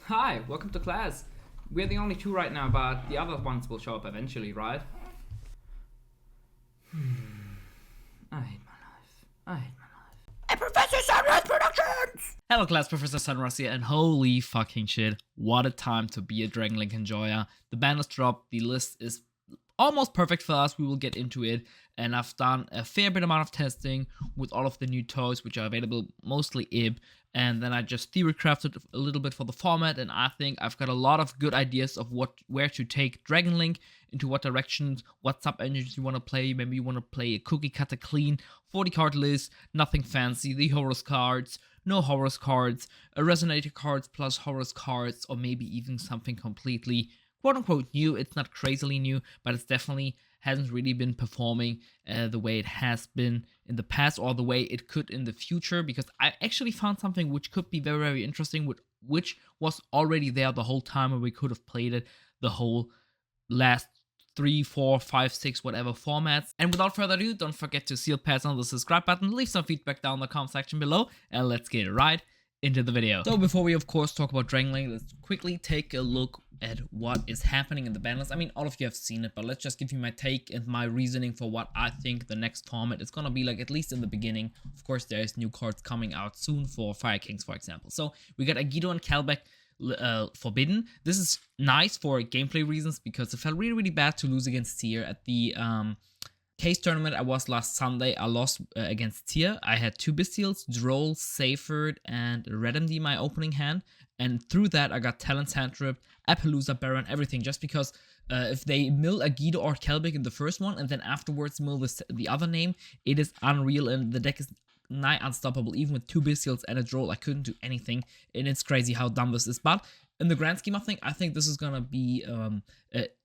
Hi, welcome to class. We're the only two right now, but the other ones will show up eventually, right? I hate my life. I hate my life. And Professor Sunreis Productions! Hello class, Professor Sunreis here, and holy fucking shit, what a time to be a Dragonlink enjoyer. The Banlist drop, the list is almost perfect for us, we will get into it, and I've done a fair bit amount of testing with all of the new toys which are available, mostly IB, and then I just theory crafted a little bit for the format, and I think I've got a lot of good ideas of where to take Dragonlink, into what directions, what sub-engines you want to play. Maybe you want to play a cookie cutter clean 40 card list, nothing fancy, the Horus cards, no Horus cards, a Resonator cards plus Horus cards, or maybe even something completely quote-unquote new. It's not crazily new, but it's definitely hasn't really been performing the way it has been in the past, or the way it could in the future, because I actually found something which could be very, very interesting, which was already there the whole time, and we could have played it the whole last 3, 4, 5, 6, whatever formats. And without further ado, don't forget to seal pass on the subscribe button, leave some feedback down in the comment section below, and let's get right into the video. So before we of course talk about Dragonlink, let's quickly take a look at what is happening in the ban list. I mean, all of you have seen it, but let's just give you my take and my reasoning for what I think the next format is gonna be like, at least in the beginning. Of course, there's new cards coming out soon for Fire Kings, for example. So we got Agido and Kalbeck forbidden. This is nice for gameplay reasons, because it felt really, really bad to lose against Tyr at the case tournament I was last Sunday. I lost against Tyr. I had 2 Bestials, Droll, Seyfert, and Redemd my opening hand, and through that I got Talon's Handtrip, Appaloosa, Baron, everything, just because if they mill Agido or Kalbeck in the first one and then afterwards mill the other name, it is unreal, and the deck is nigh unstoppable. Even with 2 Bestials and a Droll, I couldn't do anything, and it's crazy how dumb this is. But in the grand scheme of things, I think this is gonna be an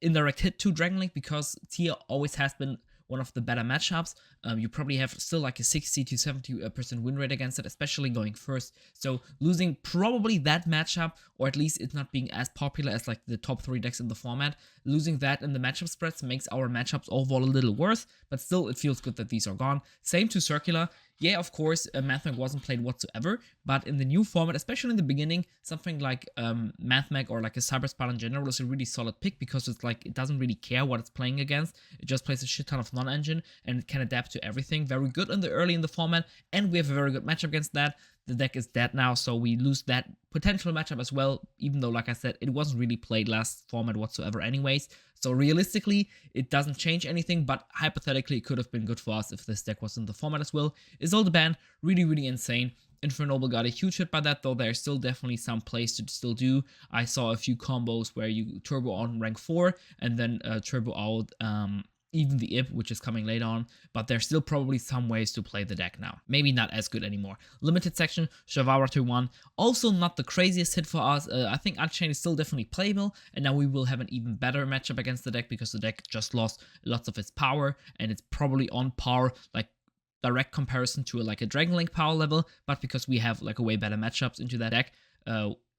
indirect hit to Dragonlink, because Tyr always has been one of the better matchups. You probably have still like a 60 to 70% win rate against it, especially going first. So losing probably that matchup, or at least it's not being as popular as like the top 3 decks in the format, losing that in the matchup spreads makes our matchups overall a little worse, but still it feels good that these are gone. Same to Circular. Yeah, of course, Mathmech wasn't played whatsoever, but in the new format, especially in the beginning, something like Mathmech or like a Cyber Spell in general is a really solid pick, because it's like, it doesn't really care what it's playing against. It just plays a shit ton of non-engine and it can adapt to everything. Very good early in the format, and we have a very good matchup against that. The deck is dead now, so we lose that potential matchup as well, even though, like I said, it wasn't really played last format whatsoever anyways. So realistically, it doesn't change anything, but hypothetically, it could have been good for us if this deck was in the format as well. Isolde ban, really, really insane. Infernoble got a huge hit by that, though there's still definitely some plays to still do. I saw a few combos where you turbo on rank 4 and then turbo out even the IB, which is coming later on, but there's still probably some ways to play the deck now. Maybe not as good anymore. Limited section, Shavara 2-1, also not the craziest hit for us. I think Unchained is still definitely playable, and now we will have an even better matchup against the deck, because the deck just lost lots of its power, and it's probably on par, like direct comparison to like a Dragonlink power level, but because we have like a way better matchups into that deck,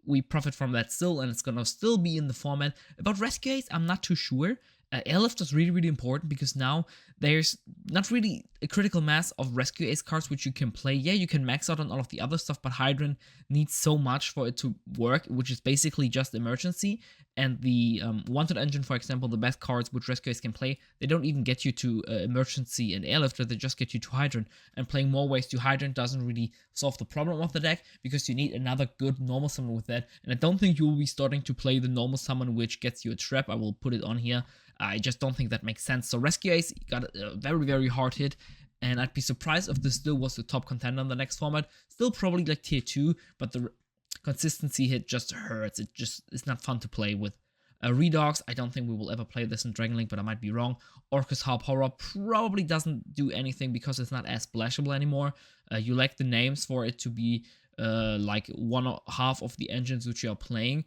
we profit from that still, and it's gonna still be in the format. About Rescue Ace, I'm not too sure. Airlift is really, really important, because now there's not really a critical mass of Rescue Ace cards which you can play. Yeah, you can max out on all of the other stuff, but Hydran needs so much for it to work, which is basically just Emergency. And the Wanted Engine, for example, the best cards which Rescue Ace can play, they don't even get you to Emergency and Airlifter, they just get you to Hydran. And playing more ways to Hydran doesn't really solve the problem of the deck, because you need another good normal summon with that. And I don't think you will be starting to play the normal summon which gets you a trap. I will put it on here. I just don't think that makes sense. So Rescue Ace got a very, very hard hit, and I'd be surprised if this still was the top contender in the next format. Still probably like tier 2, but the consistency hit just hurts. It's not fun to play with. Redox, I don't think we will ever play this in Dragonlink, but I might be wrong. Orcus Harp Horror probably doesn't do anything, because it's not as splashable anymore. You like the names for it to be like one or half of the engines which you are playing.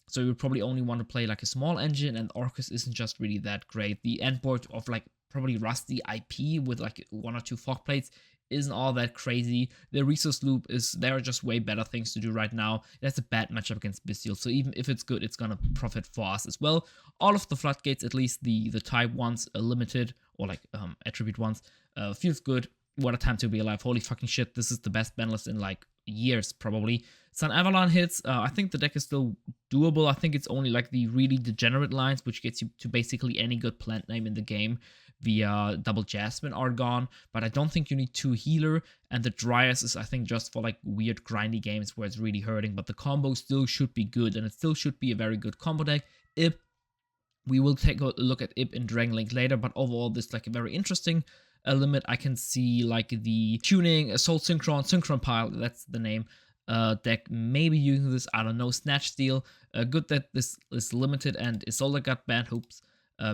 So you would probably only want to play like a small engine, and Orcus isn't just really that great. The endboard of like probably Rusty IP with like 1 or 2 fog plates isn't all that crazy. The resource loop there are just way better things to do right now. It has a bad matchup against Bestial, so even if it's good, it's gonna profit for us as well. All of the floodgates, at least the type ones, limited, or like attribute ones, feels good. What a time to be alive. Holy fucking shit, this is the best ban list in like years probably. Sun Avalon hits. I think the deck is still doable. I think it's only like the really degenerate lines, which gets you to basically any good plant name in the game via double Jasmine are gone, but I don't think you need 2 healer, and the Dryas is I think just for like weird grindy games where it's really hurting, but the combo still should be good, and it still should be a very good combo deck. We will take a look at Ip in Dragon Link later, but overall this is like a very interesting limit. I can see like the tuning, Soul Synchron Pile, that's the name, deck maybe using this, I don't know, Snatch Steal. Good that this is limited and Isolde got banned, hoops.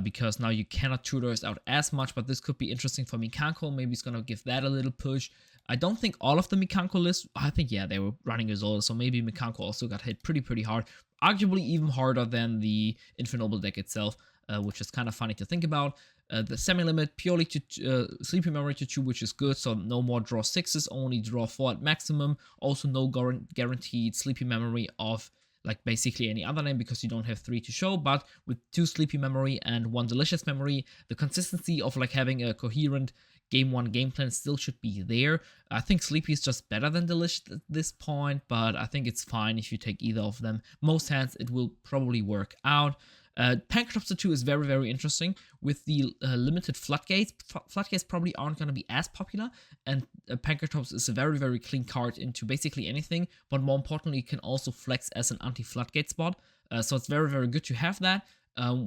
Because now you cannot tutors out as much, but this could be interesting for Mikanko. Maybe it's gonna give that a little push. I don't think all of the Mikanko lists, I think, yeah, they were running Isolde, so maybe Mikanko also got hit pretty hard. Arguably even harder than the Infinite deck itself, which is kind of funny to think about. The semi-limit purely to Sleepy Memory to 2, which is good, so no more draw 6s, only draw 4 at maximum. Also no guaranteed Sleepy Memory of like basically any other name because you don't have 3 to show, but with 2 Sleepy Memory and 1 Delicious Memory, the consistency of like having a coherent game 1 game plan still should be there. I think Sleepy is just better than Delicious at this point, but I think it's fine if you take either of them. Most hands it will probably work out. Pancratops 2 is very interesting. With the limited floodgates, floodgates probably aren't going to be as popular, and Pancratops is a very clean card into basically anything, but more importantly, it can also flex as an anti-floodgate spot, so it's very good to have that.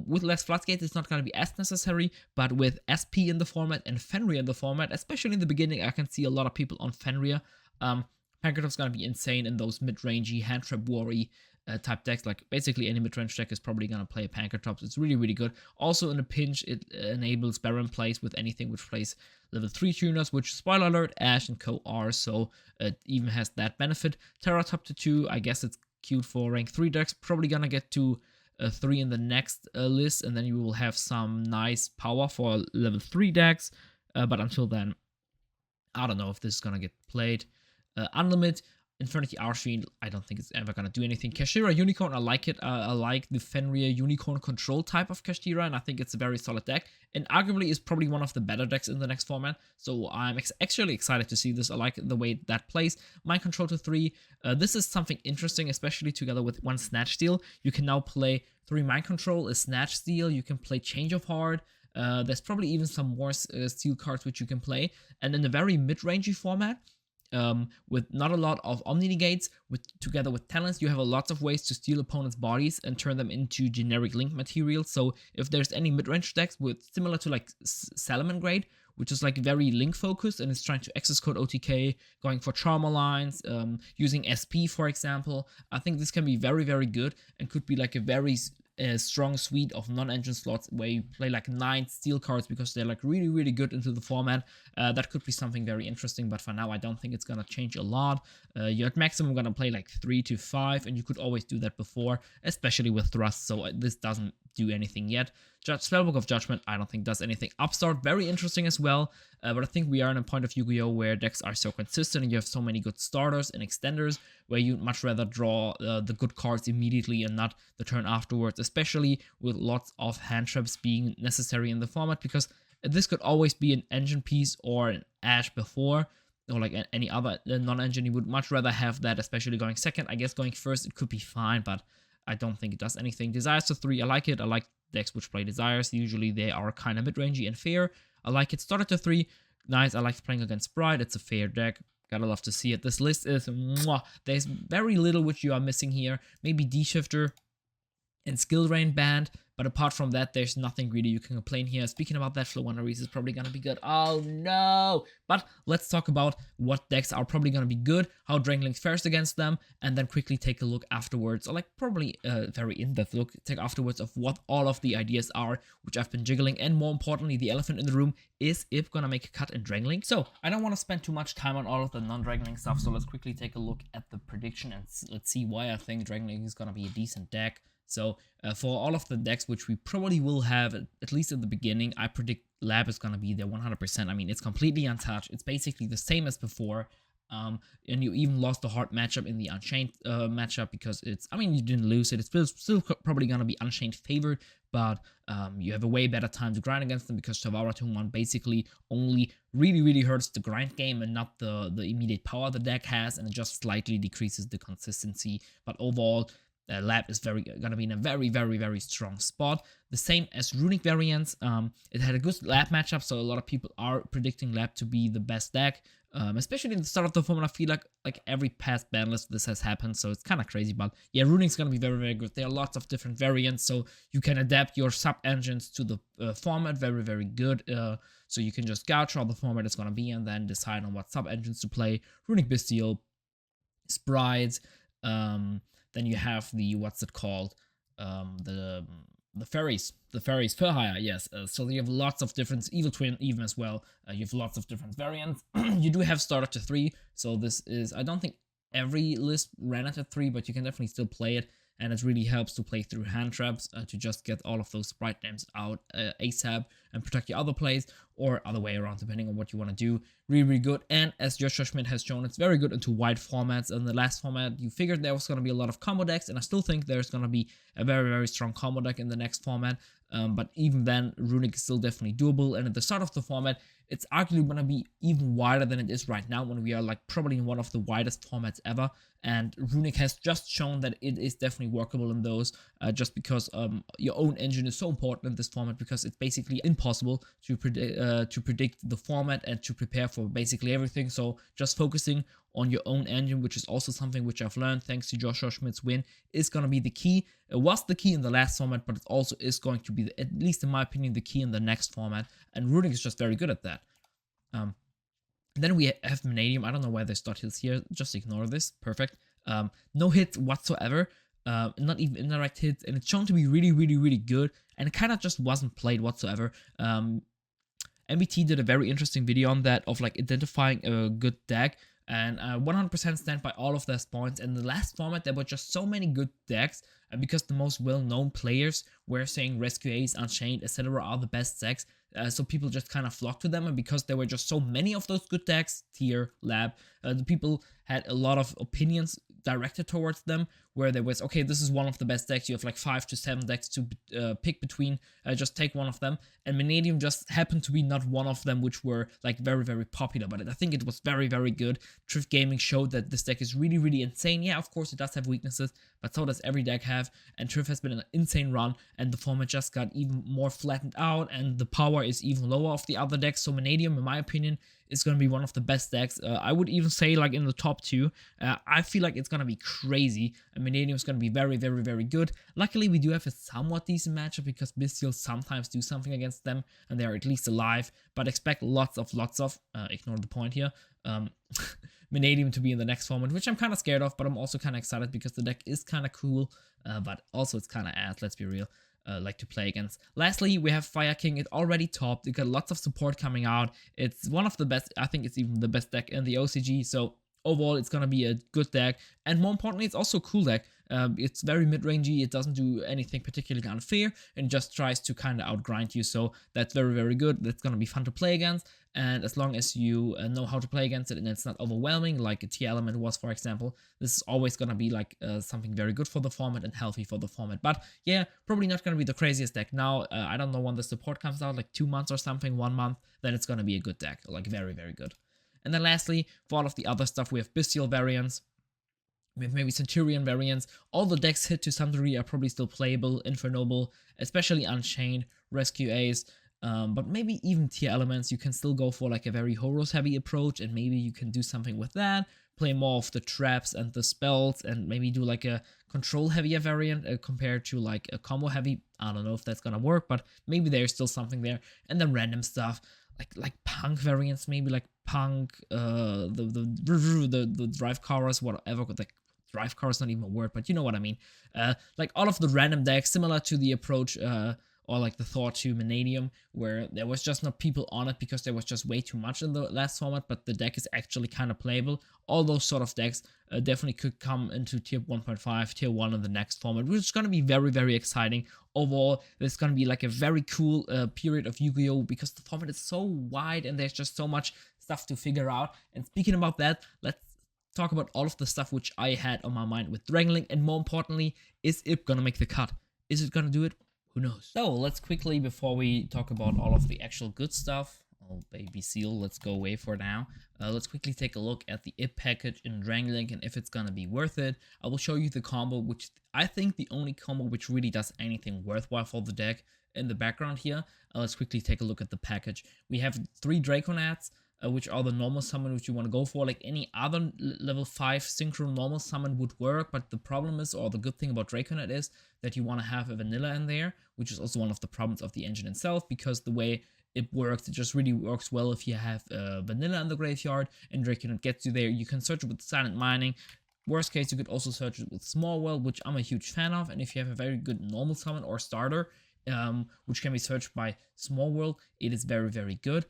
With less floodgates, it's not going to be as necessary, but with SP in the format and Fenrir in the format, especially in the beginning, I can see a lot of people on Fenrir. Pancratops is going to be insane in those mid-rangey, hand trap worry type decks. Like basically any mid-range deck is probably going to play a Pancratops. It's really good. Also in a pinch, it enables Baron plays with anything which plays level 3 tuners, which, spoiler alert, Ash and Co are, so it even has that benefit. Terratop 2, I guess it's cute for rank 3 decks. Probably going to get to 3 in the next list, and then you will have some nice power for level 3 decks. But until then, I don't know if this is going to get played. Unlimited, Infernity Archfiend, I don't think it's ever going to do anything. Kashira Unicorn, I like it. I like the Fenrir Unicorn control type of Kashira, and I think it's a very solid deck. And arguably is probably one of the better decks in the next format. So I'm actually excited to see this. I like the way that plays. Mind Control to 3. This is something interesting, especially together with 1 Snatch Steal. You can now play 3 Mind Control, a Snatch Steal. You can play Change of Heart. There's probably even some more steel cards which you can play. And in a very mid-rangey format, with not a lot of Omni Negates, together with talents, you have lots of ways to steal opponents' bodies and turn them into generic link material. So if there's any mid-range decks with similar to like Salamangreat, which is like very link focused and is trying to access code OTK, going for trauma lines, using SP for example, I think this can be very good and could be like a very strong suite of non-engine slots where you play like 9 steel cards because they're like really good into the format. That could be something very interesting, but for now I don't think it's gonna change a lot. You're at maximum gonna play like 3 to 5, and you could always do that before, especially with Thrust, so this doesn't do anything yet. Spellbook of Judgment, I don't think does anything. Upstart, very interesting as well, but I think we are in a point of Yu-Gi-Oh! Where decks are so consistent and you have so many good starters and extenders where you'd much rather draw the good cards immediately and not the turn afterwards, especially with lots of hand traps being necessary in the format, because this could always be an engine piece or an Ash before, or like any other non-engine. You would much rather have that, especially going second. I guess going first it could be fine, but I don't think it does anything. Desires to 3, I like it. I like decks which play Desires. Usually they are kind of mid-rangey and fair. I like it. Starter to 3, nice. I like playing against Bride. It's a fair deck. Gotta love to see it. This list is mwah. There's very little which you are missing here. Maybe D-Shifter and Skill Drain banned, but apart from that, there's nothing really you can complain here. Speaking about that, Flow1 is probably gonna be good. Oh no! But let's talk about what decks are probably gonna be good, how Dragon Link fares against them, and then quickly take a look afterwards, or like probably a very in-depth look, take afterwards of what all of the ideas are, which I've been jiggling, and more importantly, the elephant in the room, is Ip gonna make a cut in Dragon Link? So, I don't want to spend too much time on all of the non-Dragon Link stuff, so let's quickly take a look at the prediction and let's see why I think Dragon Link is gonna be a decent deck. So for all of the decks which we probably will have, at least at the beginning, I predict Lab is going to be there 100%. I mean, it's completely untouched. It's basically the same as before. And you even lost the hard matchup in the Unchained matchup because it's, I mean, you didn't lose it. It's still probably going to be Unchained favored, but you have a way better time to grind against them because Tavara 2-1 basically only really hurts the grind game and not the immediate power the deck has, and it just slightly decreases the consistency. But overall, Lab is gonna be in a very strong spot. The same as Runic variants. It had a good Lab matchup, so a lot of people are predicting Lab to be the best deck. Especially in the start of the format, I feel like every past banlist this has happened, so it's kind of crazy. But yeah, Runic's gonna be very good. There are lots of different variants, so you can adapt your sub engines to the format very good. So you can just gauge how the format is gonna be and then decide on what sub engines to play. Runic Bestial, Sprites. Then you have the, what's it called? The fairies. The fairies per hire, yes. So you have lots of different, Evil Twin even as well. You have lots of different variants. You do have starter to 3. So this is, I don't think every list ran it at 3, but you can definitely still play it. And it really helps to play through hand traps to just get all of those sprite names out ASAP and protect your other plays, or other way around, depending on what you want to do. Really good. And as Joshua Schmidt has shown, it's very good into wide formats. In the last format, you figured there was going to be a lot of combo decks, and I still think there's going to be a very strong combo deck in the next format. But even then, Runic is still definitely doable. And at the start of the format, it's arguably going to be even wider than it is right now, when we are like probably in one of the widest formats ever. And Runic has just shown that it is definitely workable in those, just because your own engine is so important in this format, because it's basically impossible to predict the format and to prepare for basically everything. So just focusing on your own engine, which is also something which I've learned thanks to Joshua Schmidt's win, is going to be the key. It was the key in the last format, but it also is going to be, at least in my opinion, the key in the next format. And Runic is just very good at that. Then we have Vanadium. I don't know why there's dot hits here. Just ignore this. Perfect. No hits whatsoever. Not even indirect hits. And it's shown to be really good. And it kind of just wasn't played whatsoever. MBT did a very interesting video on that, of like identifying a good deck. And 100% stand by all of those points. In the last format, there were just so many good decks. And because the most well-known players were saying Rescue Ace, Unchained, etc. are the best decks, so people just kind of flocked to them. And because there were just so many of those good decks, Tier, Lab, the people had a lot of opinions directed towards them, where there was, okay, this is one of the best decks, you have like 5 to 7 decks to pick between, just take one of them. And Vanadium just happened to be not one of them, which were like very popular, but I think it was very good. Trift Gaming showed that this deck is really insane. Yeah, of course it does have weaknesses, but so does every deck have, and Trift has been an insane run, and the format just got even more flattened out, and the power is even lower of the other decks. So Vanadium, in my opinion, is going to be one of the best decks. I would even say like in the top 2. I feel like it's going to be crazy. Vanadium is going to be very good. Luckily, we do have a somewhat decent matchup because Bestials sometimes do something against them, and they are at least alive. But expect lots of, ignore the point here, Vanadium to be in the next format, which I'm kind of scared of, but I'm also kind of excited because the deck is kind of cool, but also it's kind of ass, let's be real. Like to play against. Lastly, we have Fire King. It already topped. It got lots of support coming out. It's one of the best. I think it's even the best deck in the OCG. So overall, it's gonna be a good deck, and more importantly, it's also a cool deck. It's very mid-rangey. It doesn't do anything particularly unfair, and just tries to kind of outgrind you. So that's very good. That's gonna be fun to play against. And as long as you know how to play against it and it's not overwhelming like a T element was, for example, this is always going to be like something very good for the format and healthy for the format. But yeah, probably not going to be the craziest deck. Now, I don't know when the support comes out, like 2 months or something, 1 month, then it's going to be a good deck, like very good. And then lastly, for all of the other stuff, we have Bestial variants. We have maybe Centurion variants. All the decks hit to some degree are probably still playable. Infernoble, especially Unchained, Rescue Ace. But maybe even Tier elements, you can still go for like a very Horus heavy approach, and maybe you can do something with that, play more of the traps and the spells, and maybe do like a control heavier variant compared to like a combo heavy. I don't know if that's gonna work, but maybe there's still something there. And then random stuff like punk variants, maybe like punk, the drive cars, whatever. Like drive car is not even a word, but you know what I mean. Like all of the random decks, similar to the approach. Or like the Thor 2 Vanadium, where there was just not people on it because there was just way too much in the last format, but the deck is actually kind of playable. All those sort of decks definitely could come into Tier 1.5, Tier 1 in the next format, which is going to be very exciting. Overall, there's going to be like a very cool period of Yu-Gi-Oh! Because the format is so wide and there's just so much stuff to figure out. And speaking about that, let's talk about all of the stuff which I had on my mind with Dragonlink, and more importantly, is it gonna make the cut? Is it gonna do it? Who knows? So let's quickly, before we talk about all of the actual good stuff, oh baby seal, let's go away for now. Let's quickly take a look at the IP package in Dragonlink and if it's gonna be worth it. I will show you the combo, which I think the only combo which really does anything worthwhile for the deck in the background here. Let's quickly take a look at the package. We have 3 Dragonaids, which are the normal summon which you want to go for. Like any other level 5 synchro normal summon would work, but the problem is, or the good thing about Draconaid is, that you want to have a vanilla in there, which is also one of the problems of the engine itself, because the way it works, it just really works well if you have vanilla in the graveyard and Draconaid gets you there. You can search it with Silent Mining. Worst case, you could also search it with Small World, which I'm a huge fan of, and if you have a very good normal summon or starter, which can be searched by Small World, it is very, very good.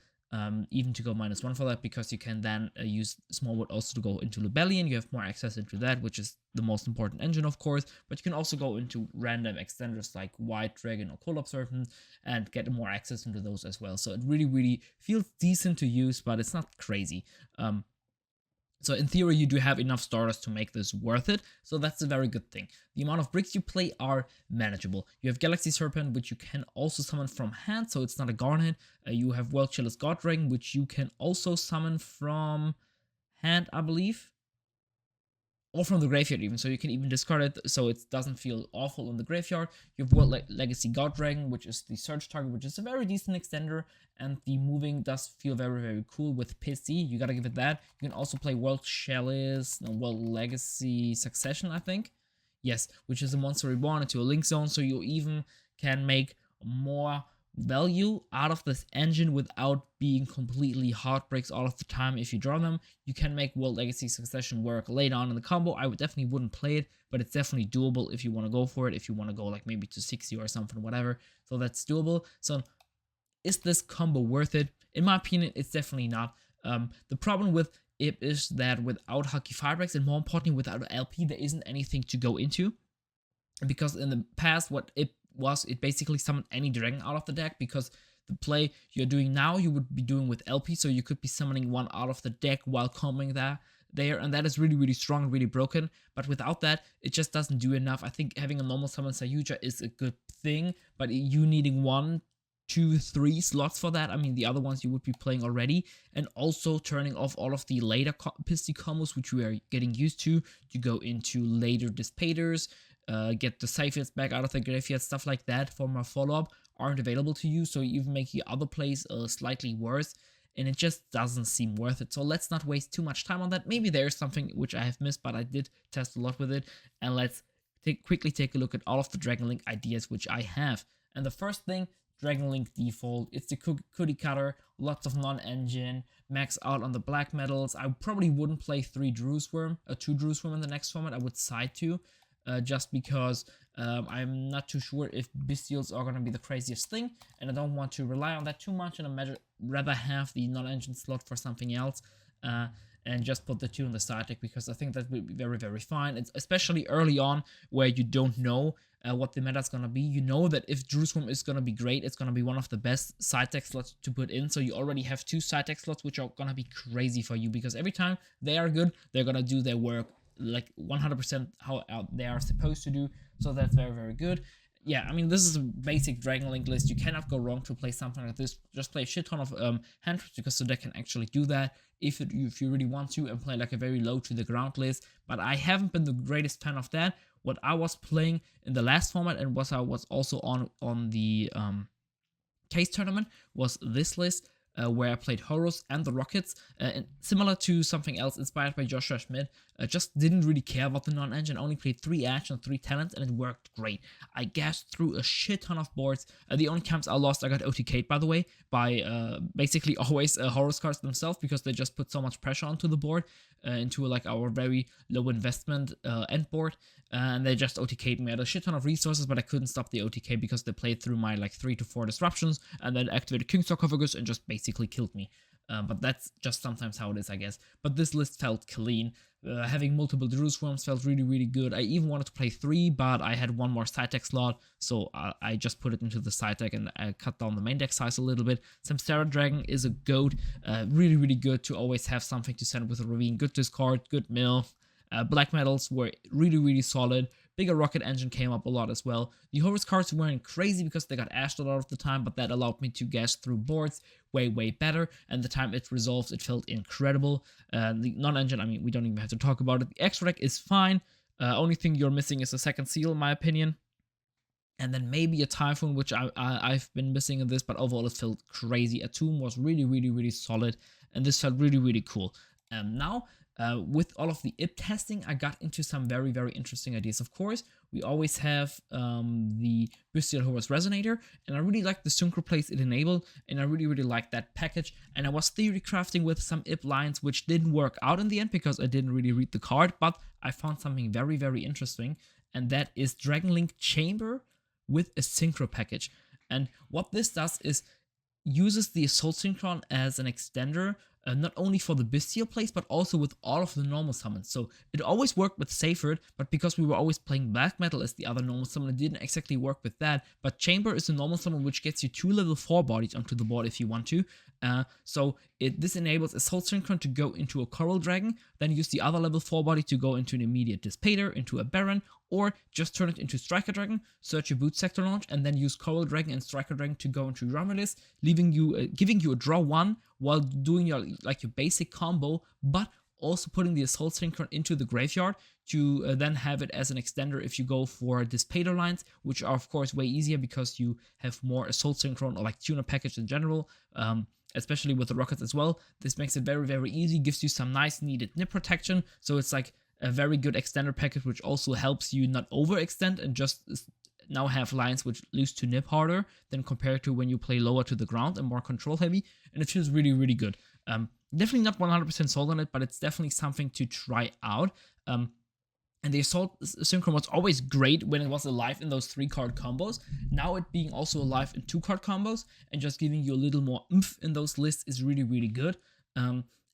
Even to go -1 for that, because you can then use Small World also to go into Rebellion. You have more access into that, which is the most important engine, of course, but you can also go into random extenders like White Dragon or Cold Serpent and get more access into those as well. So it really, really feels decent to use, but it's not crazy. So in theory, you do have enough starters to make this worth it, so that's a very good thing. The amount of bricks you play are manageable. You have Galaxy Serpent, which you can also summon from hand, so it's not a Garnet. You have World Chiller's God Dragon, which you can also summon from hand, I believe. Or from the graveyard even, so you can even discard it, so it doesn't feel awful in the graveyard. You have World Legacy God Dragon, which is the search target, which is a very decent extender, and the moving does feel very, very cool with Pissy. You gotta give it that. You can also play World Chalice, no, World Legacy Succession, I think. Yes, which is a monster reborn into a link zone, so you even can make more value out of this engine without being completely heartbreaks all of the time if you draw them. You can make World Legacy Succession work later on in the combo. I would definitely wouldn't play it, but it's definitely doable if you want to go for it, if you want to go like maybe to 60 or something, whatever. So that's doable. So is this combo worth it? In my opinion, it's definitely not. The problem with it is that without Hulky Firebreaks, and more importantly without LP, there isn't anything to go into. Because in the past, what it basically summoned any dragon out of the deck, because the play you're doing now you would be doing with LP, so you could be summoning one out of the deck while combing that there, and that is really, really strong, really broken. But without that, it just doesn't do enough. I think having a normal summon Sayuja is a good thing, but you needing 1, 2, 3 slots for that. I mean, the other ones you would be playing already, and also turning off all of the later Pisty combos, which we are getting used to go into later Dispaders, get the Cyphids back out of the graveyard, stuff like that for my follow-up aren't available to you, so you even make your other plays slightly worse, and it just doesn't seem worth it. So let's not waste too much time on that. Maybe there's something which I have missed, but I did test a lot with it, and let's quickly take a look at all of the Dragonlink ideas which I have. And the first thing, Dragonlink default, it's the cookie cutter, lots of non-engine, max out on the black metals. I probably wouldn't play 2 Drewsworm in the next format. I would side 2. Just because I'm not too sure if Bestials are going to be the craziest thing, and I don't want to rely on that too much, and I'd rather have the non-engine slot for something else, and just put the 2 in the side deck, because I think that would be very, very fine. It's especially early on where you don't know what the meta is going to be. You know that if Drewsworm is going to be great, it's going to be one of the best side deck slots to put in, so you already have 2 side deck slots which are going to be crazy for you, because every time they are good, they're going to do their work like 100% how they are supposed to do, so that's very, very good. Yeah, I mean, this is a basic Dragonlink list. You cannot go wrong to play something like this. Just play a shit ton of hand traps, because the deck can actually do that if you really want to, and play like a very low to the ground list. But I haven't been the greatest fan of that. What I was playing in the last format, and what I was also on the case tournament, was this list. Where I played Horus and the Rockets, and similar to something else inspired by Joshua Schmidt, just didn't really care about the non-engine, only played 3 action, 3 talents, and it worked great. I gassed through a shit ton of boards. The only times I lost, I got OTK'd, by the way, by basically always Horus cards themselves, because they just put so much pressure onto the board, into like our very low investment end board, and they just OTK'd me. I had a shit ton of resources, but I couldn't stop the OTK because they played through my like 3 to 4 disruptions, and then activated King Sarcophagus and just basically killed me. but that's just sometimes how it is, I guess. But this list felt clean. Having multiple Jerusalem feels really, really good. I even wanted to play 3, but I had one more side deck slot, so I just put it into the side deck and I cut down the main deck size a little bit. Samsara Dragon is a goat, really, really good to always have something to send with a Ravine. Good discard, good mill. Black metals were really, really solid. Bigger rocket engine came up a lot as well. The Horus cards weren't crazy because they got ashed a lot of the time, but that allowed me to gas through boards way, way better. And the time it resolves, it felt incredible. The non-engine, I mean, we don't even have to talk about it. The extra deck is fine. Only thing you're missing is a second seal, in my opinion. And then maybe a Typhoon, which I've been missing in this, but overall it felt crazy. A Tomb was really, really, really solid, and this felt really, really cool. Now, with all of the IP testing, I got into some very, very interesting ideas. Of course, we always have the Bestial Horus Resonator, and I really like the synchro plays it enabled, and I really, really like that package. And I was theory crafting with some IP lines, which didn't work out in the end because I didn't really read the card, but I found something very, very interesting, and that is Dragonlink Chamber with a synchro package. And what this does is uses the Assault Synchron as an extender, not only for the Bestial plays, but also with all of the normal summons. So it always worked with Seyfert, but because we were always playing Black Metal as the other normal summon, it didn't exactly work with that. But Chamber is a normal summon which gets you 2 level 4 bodies onto the board if you want to. So this enables Assault Synchron to go into a Coral Dragon, then use the other level 4 body to go into an immediate Dispater, into a Baron, or just turn it into Striker Dragon, search your boot sector launch, and then use Coral Dragon and Striker Dragon to go into Romulus, leaving you, giving you a draw 1 while doing your basic combo, but also putting the Assault Synchron into the graveyard to then have it as an extender if you go for Dispater lines, which are of course way easier because you have more Assault Synchron or like tuner package in general, especially with the rockets as well. This makes it very, very easy, gives you some nice needed nip protection, so it's like a very good extender package which also helps you not overextend and just now have lines which lose to nip harder than compared to when you play lower to the ground and more control heavy, and it feels really, really good. Definitely not 100% sold on it, but it's definitely something to try out. And the Assault Synchron was always great when it was alive in those 3-card combos. Now it being also alive in 2-card combos and just giving you a little more oomph in those lists is really, really good.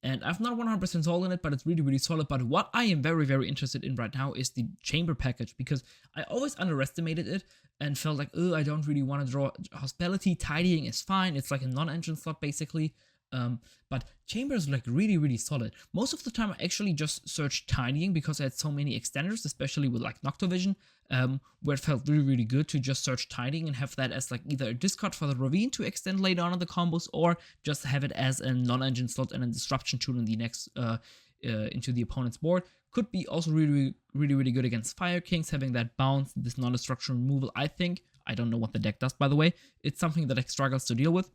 And I've not 100% sold on it, but it's really, really solid. But what I am very, very interested in right now is the Chamber package, because I always underestimated it and felt like, oh, I don't really want to draw Hospitality. Tidying is fine. It's like a non-engine slot, basically. But Chamber is like really, really solid. Most of the time I actually just searched Tidying because I had so many extenders, especially with like Noctovision, where it felt really, really good to just search Tidying and have that as like either a discard for the Ravine to extend later on in the combos, or just have it as a non-engine slot and a disruption tool in the next into the opponent's board. Could be also really, really, really good against Fire Kings, having that bounce, this non-destruction removal, I think. I don't know what the deck does, by the way. It's something that it struggles to deal with.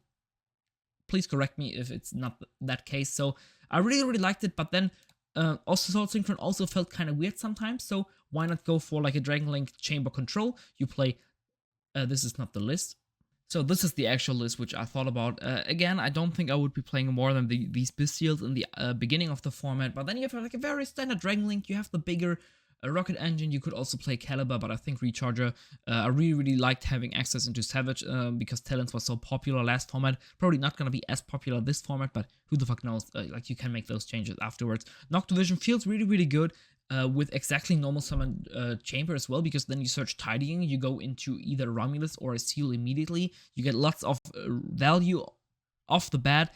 Please correct me if it's not that case. So I really, really liked it, but then also Assault Synchron also felt kind of weird sometimes, so why not go for like a Dragonlink Chamber control? You play, this is not the list. So this is the actual list which I thought about. Again, I don't think I would be playing more than these Bestials in the beginning of the format, but then you have like a very standard Dragonlink, you have the bigger Rocket Engine, you could also play Caliber, but I think Recharger, I really, really liked having access into Savage because Talents was so popular last format. Probably not going to be as popular this format, but who the fuck knows, like you can make those changes afterwards. Noctovision feels really, really good with exactly normal summon Chamber as well, because then you search Tidying, you go into either Romulus or a Seal immediately, you get lots of value off the bat.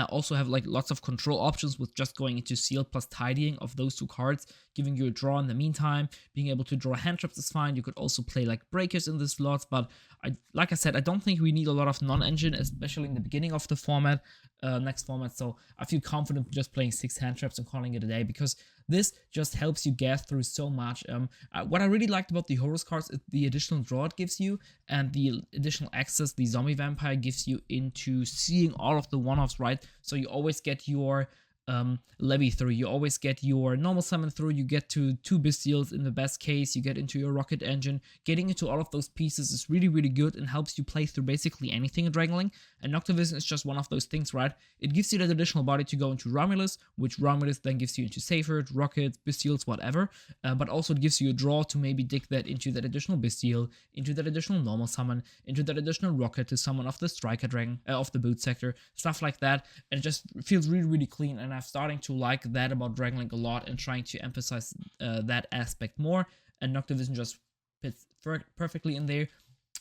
Also have like lots of control options with just going into Seal plus Tidying of those 2 cards, giving you a draw in the meantime. Being able to draw hand traps is fine. You could also play like Breakers in the slots, but like I said, I don't think we need a lot of non-engine, especially in the beginning of the format, next format. So I feel confident just playing 6 hand traps and calling it a day, because this just helps you gas through so much. What I really liked about the Horus cards is the additional draw it gives you, and the additional access the Zombie Vampire gives you into seeing all of the one-offs, right? So you always get your levy through. You always get your normal summon through, you get to 2 Bestials in the best case, you get into your rocket engine. Getting into all of those pieces is really, really good and helps you play through basically anything in Dragonlink. And Noctivision is just one of those things, right? It gives you that additional body to go into Romulus, which Romulus then gives you into Seyfert, Rockets, Bestials, whatever. But also it gives you a draw to maybe dig that into that additional Bestial, into that additional normal summon, into that additional rocket to summon off the Striker Dragon, off the boot sector, stuff like that. And it just feels really, really clean. And I'm starting to like that about Dragonlink a lot and trying to emphasize that aspect more. And Noctivision just fits perfectly in there.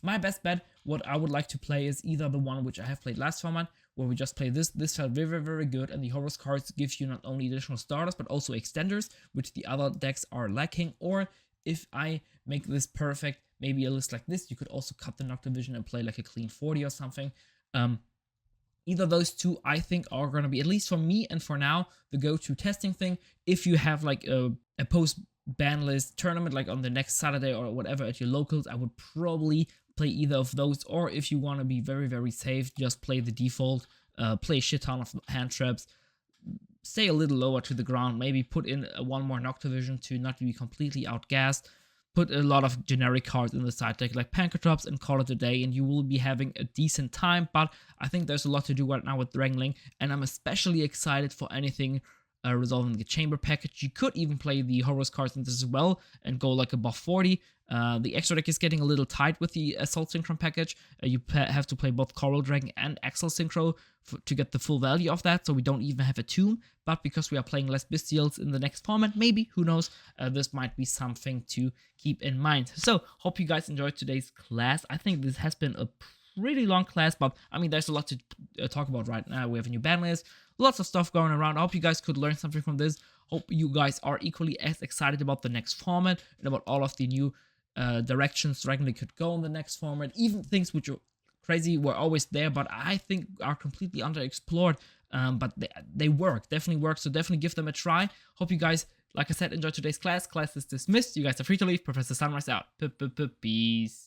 My best bet, what I would like to play is either the one which I have played last format, where we just play this. This felt very, very, very good, and the Horus cards gives you not only additional starters, but also extenders, which the other decks are lacking. Or if I make this perfect, maybe a list like this, you could also cut the Noctivision and play like a clean 40 or something. Either those two, I think, are going to be, at least for me and for now, the go-to testing thing. If you have like a post-Banlist tournament, like on the next Saturday or whatever at your locals, I would probably play either of those. Or if you want to be very, very safe, just play the default, play a shit ton of hand traps, stay a little lower to the ground, maybe put in one more Noctivision to not be completely outgassed. Put a lot of generic cards in the side deck like Pankratops and call it a day, and you will be having a decent time. But I think there's a lot to do right now with Dragonlink, and I'm especially excited for anything resolving the chamber package. You could even play the Horus cards in this as well and go like a buff 40. The extra deck is getting a little tight with the Assault Synchron package. You have to play both Coral Dragon and Axel Synchro to get the full value of that, so we don't even have a tomb. But because we are playing less Bestials in the next format, maybe, who knows, this might be something to keep in mind. So, hope you guys enjoyed today's class. I think this has been a pretty long class, but I mean, there's a lot to talk about right now. We have a new ban list, lots of stuff going around. I hope you guys could learn something from this. Hope you guys are equally as excited about the next format and about all of the new directions Dragonlink could go in the next format. Even things which are crazy were always there, but I think are completely underexplored. But they work, definitely work. So definitely give them a try. Hope you guys, like I said, enjoyed today's class. Class is dismissed. You guys are free to leave. Professor Sunreis out. Peace.